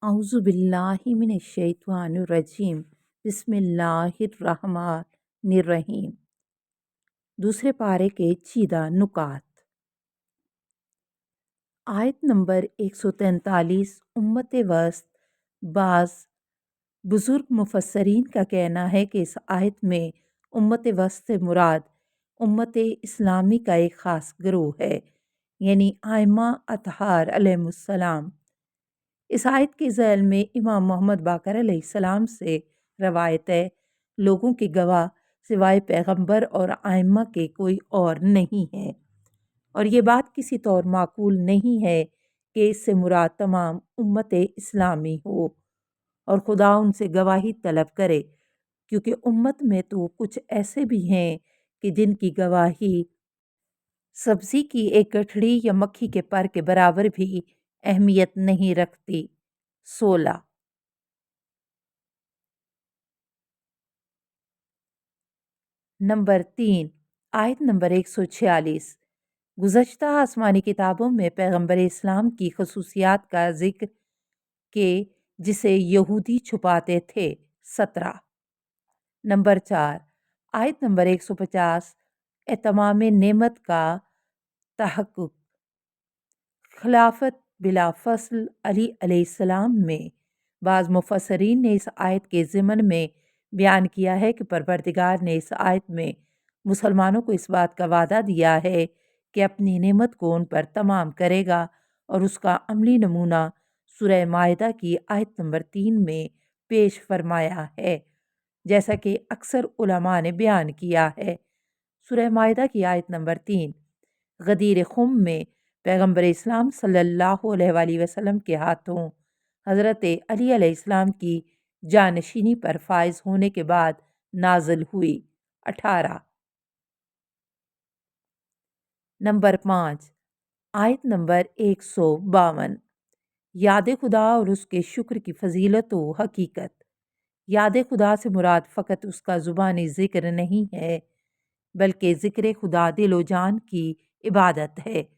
अऊज़ु बिल्लाहि मिनश्शैतानिर्रजीम बिस्मिल्लाहिर्रहमानिर्रहीम। दूसरे पारे के चीदा नुकात। आयत नंबर 143। उम्मत वस्त। बाज़ बुज़ुर्ग मुफस्सरीन का कहना है कि इस आयत में उम्मत वस्त से मुराद उम्मत इस्लामी का एक ख़ास गिरोह है, यानी आइम्मा अतहार अलैहिमुस्सलाम। इस आयत के ज़ैल में इमाम मोहम्मद बाक़र अलैहिस्सलाम से रवायत है, लोगों के गवाह सिवाय पैगंबर और आइम्मा के कोई और नहीं है, और ये बात किसी तौर माकूल नहीं है कि इससे मुराद तमाम उम्मत इस्लामी हो और खुदा उनसे गवाही तलब करे, क्योंकि उम्मत में तो कुछ ऐसे भी हैं कि जिनकी गवाही सब्ज़ी की एक गठड़ी या मक्खी के पर के बराबर भी अहमियत नहीं रखती। 16। नंबर 3। आयत नंबर 146। गुज़श्ता आसमानी किताबों में पैगंबर इस्लाम की खसूसियात का ज़िक्र के जिसे यहूदी छुपाते थे। 17। नंबर 4। आयत नंबर 150। एतमाम नेमत का तहक़्क़ुक़। खिलाफत बिला फ़स्ल अली अलैहिस्सलाम में बाज़ मुफस्सरीन ने इस आयत के ज़िमन में बयान किया है कि परवरदिगार ने इस आयत में मुसलमानों को इस बात का वादा दिया है कि अपनी नेमत को उन पर तमाम करेगा, और उसका अमली नमूना सूरह माइदा की आयत नंबर 3 में पेश फरमाया है, जैसा कि अक्सर उलमा ने बयान किया है। सूरह माइदा की आयत नंबर 3 गदीर खुम में पैगंबर इस्लाम सल्लल्लाहु अलैहि वसल्लम के हाथों हज़रत अली अलैहिस्सलाम की जानशीनी पर फाइज होने के बाद नाजिल हुई। 18। नंबर 5। आयत नंबर 152। याद खुदा और उसके शुक्र की फजीलत व हकीकत। याद खुदा से मुराद फ़कत उसका ज़ुबानी ज़िक्र नहीं है, बल्कि ज़िक्र खुदा दिल व जान की इबादत है,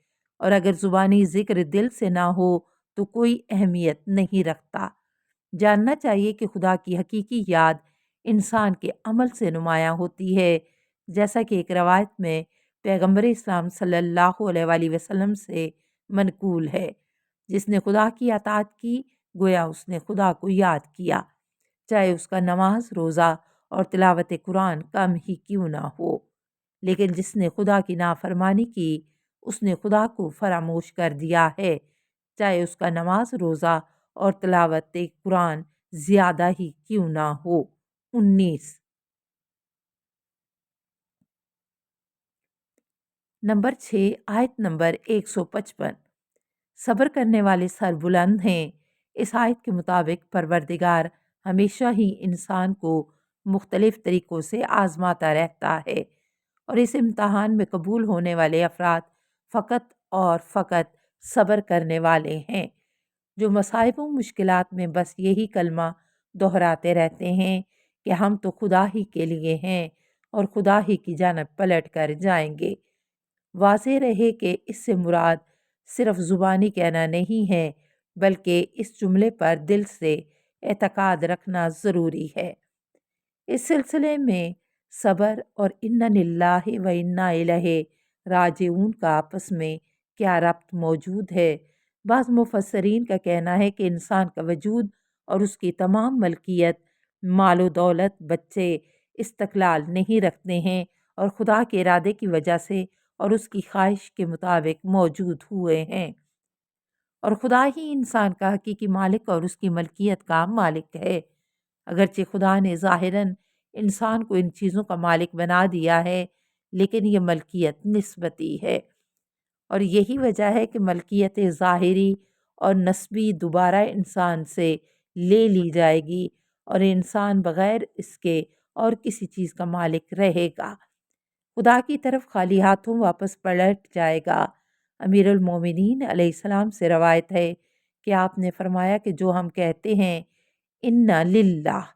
और अगर ज़ुबानी ज़िक्र दिल से ना हो तो कोई अहमियत नहीं रखता। जानना चाहिए कि खुदा की हकीकी याद इंसान के अमल से नुमायाँ होती है, जैसा कि एक रवायत में पैगंबर इस्लाम सल्लल्लाहु अलैहि वसल्लम से मनकूल है, जिसने खुदा की अताअत की गोया उसने खुदा को याद किया, चाहे उसका नमाज रोज़ा और तिलावत कुरान कम ही क्यों ना हो। लेकिन जिसने खुदा की नाफरमानी की उसने खुदा को फरामोश कर दिया है, चाहे उसका नमाज रोज़ा और तिलावत कुरान ज़्यादा ही क्यों ना हो। 19। नंबर 6। आयत नंबर 155। सब्र करने वाले सरबुलंद हैं। इस आयत के मुताबिक परवरदिगार हमेशा ही इंसान को मुख्तलिफ तरीक़ों से आज़माता रहता है, और इस इम्तहान में कबूल होने वाले अफराद फ़कत और फ़कत सब्र करने वाले हैं, जो मसाइब व मुश्किलात में बस यही कलमा दोहराते रहते हैं कि हम तो खुदा ही के लिए हैं और खुदा ही की जानब पलट कर जाएंगे। वाज़ेह रहे कि इससे मुराद सिर्फ ज़ुबानी कहना नहीं है, बल्कि इस जुमले पर दिल से एतक़ाद रखना ज़रूरी है। इस सिलसिले में सब्र और इन्ना लिल्लाहि व इन्ना इलैहि राजिऊन का आपस में क्या रब्त मौजूद है। बाज़ मुफस्सरीन का कहना है कि इंसान का वजूद और उसकी तमाम मलकियत, मालो दौलत, बच्चे इस्तक़लाल नहीं रखते हैं, और खुदा के इरादे की वजह से और उसकी ख्वाहिश के मुताबिक मौजूद हुए हैं, और खुदा ही इंसान का हकीकी मालिक और उसकी मलकियत का मालिक है। अगरचे खुदा ने ज़ाहिरन इंसान को इन चीज़ों का मालिक बना दिया है, लेकिन ये मलकियत निस्बती है, और यही वजह है कि मलकियत ज़ाहिरी और नस्बी दोबारा इंसान से ले ली जाएगी, और इंसान बग़ैर इसके और किसी चीज़ का मालिक रहेगा। खुदा की तरफ खाली हाथों वापस पलट जाएगा। अमीरुल मोमिनीन अलैहिस्सलाम से रवायत है कि आपने फरमाया कि जो हम कहते हैं इन्ना लिल्लाह,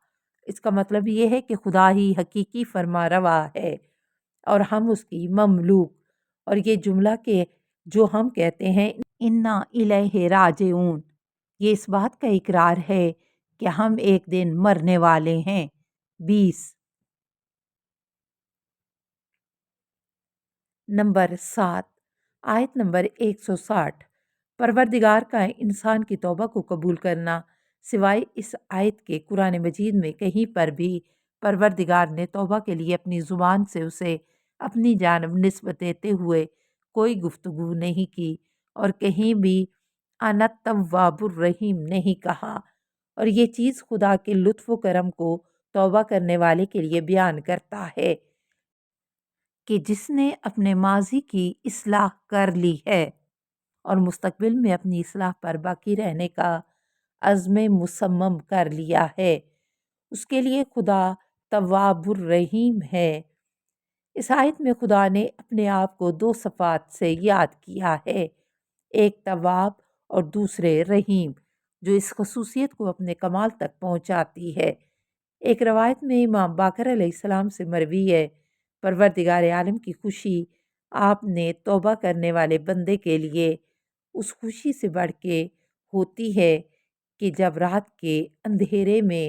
इसका मतलब ये है कि खुदा ही हकीकी फरमा रवा है और हम उसकी ममलूक, और ये जुमला के जो हम कहते हैं इन्ना इलैहि राजिऊन, یہ اس بات کا اقرار ہے کہ ہم ایک دن مرنے والے ہیں۔ 20۔ نمبر 7، آیت نمبر 160۔ پروردگار کا انسان کی توبہ کو قبول کرنا، سوائے اس آیت کے قرآن مجید میں کہیں پر بھی پروردگار نے توبہ کے لیے اپنی زبان سے اسے اپنی جانب نسبت دیتے ہوئے کوئی گفتگو نہیں کی، اور کہیں بھی انا التواب الرحیم نہیں کہا، اور یہ چیز خدا کے لطف و کرم کو توبہ کرنے والے کے لیے بیان کرتا ہے کہ جس نے اپنے ماضی کی اصلاح کر لی ہے اور مستقبل میں اپنی اصلاح پر باقی رہنے کا عزم مصمم کر لیا ہے، اس کے لیے خدا تواب الرحیم ہے۔ اس آیت میں خدا نے اپنے آپ کو دو صفات سے یاد کیا ہے، ایک تواب اور دوسرے رحیم، جو اس خصوصیت کو اپنے کمال تک پہنچاتی ہے۔ ایک روایت میں امام باقر علیہ السلام سے مروی ہے، پروردگار عالم کی خوشی آپ نے توبہ کرنے والے بندے کے لیے اس خوشی سے بڑھ کے ہوتی ہے کہ جب رات کے اندھیرے میں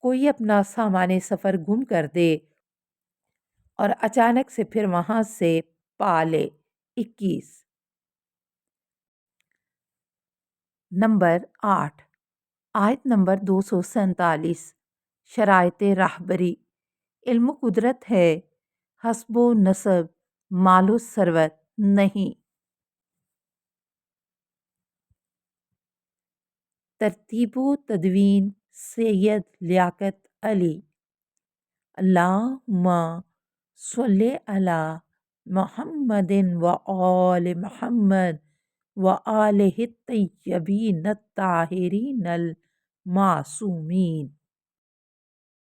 کوئی اپنا سامان سفر گم کر دے اور اچانک سے پھر وہاں سے پا لے۔ 21۔ نمبر 8، آیت نمبر 247۔ شرائط راہبری، علم و قدرت ہے، حسب و نسب، مال و ثروت نہیں۔ ترتیب و تدوین سید لیاقت علی۔ اللہم صلی علی محمد و آل محمد و آلہ الطیبین الطاہرین المعصومین۔